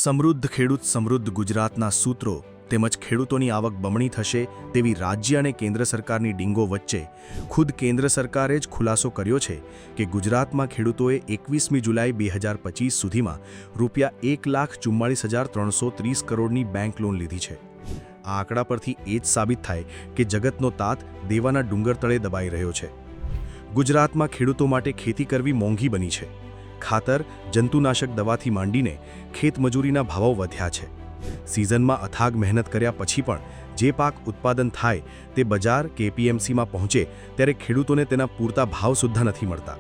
સમૃદ્ધ ખેડૂત સમૃદ્ધ ગુજરાતના સૂત્રો તેમજ ખેડૂતોની આવક બમણી થશે તેવી રાજ્ય અને કેન્દ્ર સરકારની ડીંગો વચ્ચે ખુદ કેન્દ્ર સરકારે જ ખુલાસો કર્યો છે કે ગુજરાતમાં ખેડૂતોએ 21મી જુલાઈ 2025 સુધીમાં ₹1,44,330 કરોડની બેંક લોન લીધી છે। આ આંકડા પરથી એ જ સાબિત થાય કે જગતનો તાત દેવાના ડુંગર તળે દબાઈ રહ્યો છે। ગુજરાતમાં ખેડૂતો માટે ખેતી કરવી મોંઘી બની છે। ખાતર જંતુનાશક દવાથી માંડીને ખેતમજૂરીના ભાવો વધ્યા છે। સિઝનમાં અથાગ મહેનત કર્યા પછી પણ જે પાક ઉત્પાદન થાય તે બજાર કે એપીએમસીમાં પહોંચે ત્યારે ખેડૂતોને તેના પૂરતા ભાવ સુદ્ધા નથી મળતા।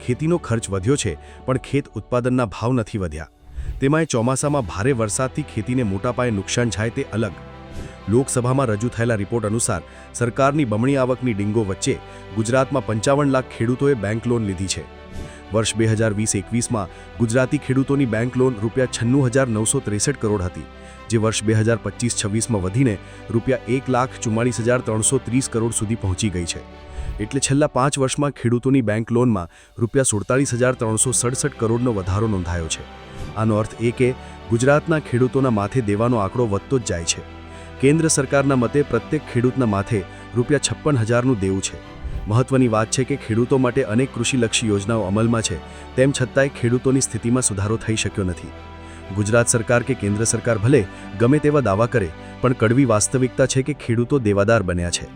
ખેતીનો ખર્ચ વધ્યો છે પણ ખેત ઉત્પાદનના ભાવ નથી વધ્યા। તેમાંય ચોમાસામાં ભારે વરસાદથી ખેતીને મોટા પાયે નુકસાન જાય તે અલગ। લોકસભામાં રજૂ થયેલા રિપોર્ટ અનુસાર સરકારની બમણી આવકની ડીંગો વચ્ચે ગુજરાતમાં 55 લાખ ખેડૂતોએ બેંક લોન લીધી છે। વર્ષ 2020-21માં ગુજરાતી ખેડૂતોની બેંક લોન ₹96,963 કરોડ હતી, જે વર્ષ 2025-26માં વધીને ₹1,44,330 કરોડ સુધી પહોંચી ગઈ છે। એટલે છેલ્લા 5 વર્ષમાં ખેડૂતોની બેંક લોનમાં ₹47,367 કરોડનો વધારો નોંધાયો છે। આનો અર્થ એ કે ગુજરાતના ખેડૂતોના માથે દેવાનો આંકડો વધતો જ જાય છે। કેન્દ્ર સરકારના મતે પ્રત્યેક ખેડૂતના માથે ₹56,000નું દેવું છે। મહત્વની વાત છે કે ખેડૂતો માટે અનેક કૃષિલક્ષી યોજનાઓ અમલમાં છે, તેમ છતાંય ખેડૂતોની સ્થિતિમાં સુધારો થઈ શક્યો નથી। ગુજરાત સરકાર કે કેન્દ્ર સરકાર ભલે ગમે તેવા દાવા કરે, પણ કડવી વાસ્તવિકતા છે કે ખેડૂતો દેવાદાર બન્યા છે।